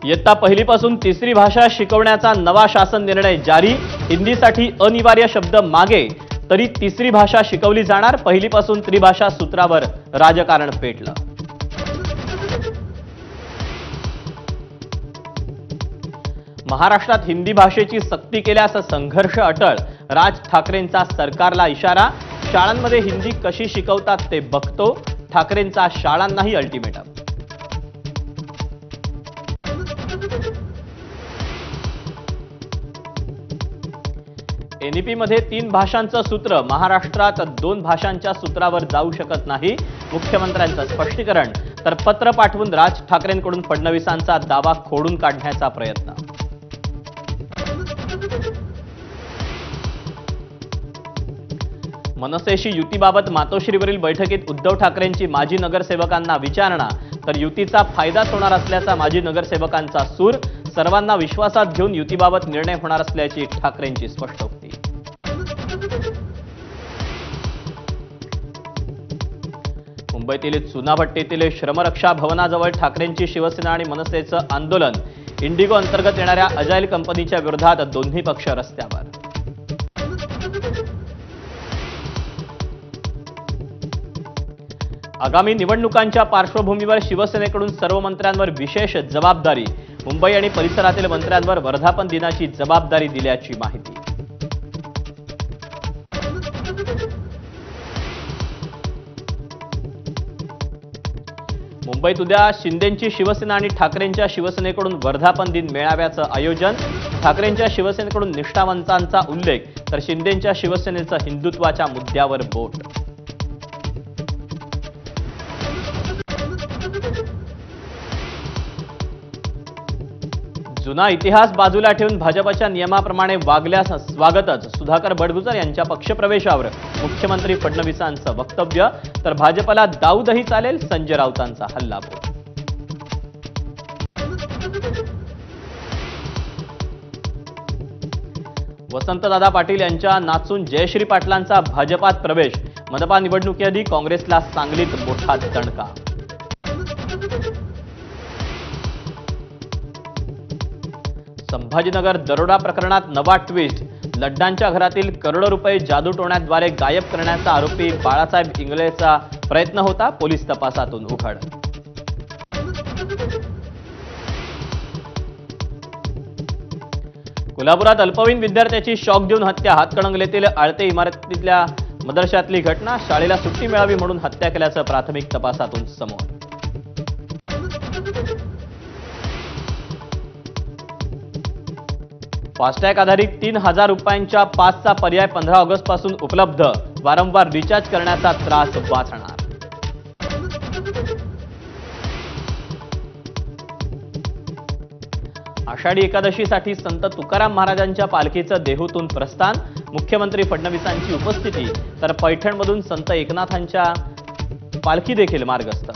इयत्ता पहिलीपासून तिसरी भाषा शिकवण्याचा नवा शासन निर्णय जारी। हिंदीसाठी अनिवार्य शब्द मागे तरी तिसरी भाषा शिकवली जाणार। पहिलीपासून त्रिभाषा सूत्रावर राजकारण पेटलं। महाराष्ट्रात हिंदी भाषेची सक्ती केल्यास संघर्ष अटळ। राज ठाकरेंचा सरकारला इशारा। शाळांमध्ये हिंदी कशी शिकवतात ते बघतो। ठाकरेंचा शाळांनाही अल्टिमेटम। एनईपी मध्ये 3 भाषांचं सूत्र। महाराष्ट्रात 2 भाषांच्या सूत्रावर जाऊ शकत नाही। मुख्यमंत्र्यांचं स्पष्टीकरण। तर पत्र पाठवून राज ठाकरेंकडून फडणवीसांचा दावा खोडून काढण्याचा प्रयत्न। मनसेशी युतीबाबत मातोश्रीवरील बैठकीत उद्धव ठाकरेंची माजी नगरसेवकांना विचारणा। तर युतीचा फायदाच होणार असल्याचा माजी नगरसेवकांचा सूर। सर्वांना विश्वासात घेऊन युतीबाबत निर्णय होणार असल्याची ठाकरेंची स्पष्टोक्ती। मुंबईतील चुनाभट्टीतील श्रमरक्षा भवनाजवळ ठाकरेंची शिवसेना आणि मनसेचं आंदोलन। इंडिगो अंतर्गत येणाऱ्या अजाईल कंपनीच्या विरोधात दोन्ही पक्ष रस्त्यावर। आगामी निवडणुकांच्या पार्श्वभूमीवर शिवसेनेकडून सर्व मंत्र्यांवर विशेष जबाबदारी। मुंबई आणि परिसरातील मंत्र्यांवर वर्धापन दिनाची जबाबदारी दिल्याची माहिती। मुंबईत उद्या शिंदेंची शिवसेना आणि ठाकरेंच्या शिवसेनेकडून वर्धापन दिन मेळाव्याचं आयोजन। ठाकरेंच्या शिवसेनेकडून निष्ठावंतांचा उल्लेख तर शिंदेंच्या शिवसेनेचं हिंदुत्वाच्या मुद्द्यावर बोट। जुना इतिहास बाजूला ठेवून भाजपच्या नियमाप्रमाणे वागल्यास स्वागतच। सुधाकर बडगुजर यांच्या पक्षप्रवेशावर मुख्यमंत्री फडणवीसांचं वक्तव्य। तर भाजपला दाऊदही चालेल, संजय राऊतांचा हल्लाबोल। वसंतदादा पाटील यांच्या नाचून जयश्री पाटलांचा भाजपात प्रवेश। मनपा निवडणुकीआधी काँग्रेसला सांगलीत मोठा दणका। संभाजीनगर दरोडा प्रकरणात नवा ट्विस्ट। लड्डांच्या घरातील करोडो रुपये जादूटोण्याद्वारे गायब करण्याचा आरोपी बाळासाहेब इंगळेचा प्रयत्न होता। पोलीस तपासातून उघड। कोल्हापुरात अल्पवयीन विद्यार्थ्याची शॉक देऊन हत्या। हातकणंगलेतील आळते इमारतीतल्या मदरशातली घटना। शाळेला सुट्टी मिळावी म्हणून हत्या केल्याचं प्राथमिक तपासातून समोर। फास्टॅग आधारित 3000 रुपयांच्या पासचा पर्याय 15 ऑगस्ट पासून उपलब्ध। वारंवार रिचार्ज करण्याचा त्रास वाचणार। आषाढी एकादशीसाठी संत तुकाराम महाराजांच्या पालखीचं देहूतून प्रस्थान। मुख्यमंत्री फडणवीसांची उपस्थिती तर पैठणमधून संत एकनाथांच्या पालखी देखील मार्गस्थ।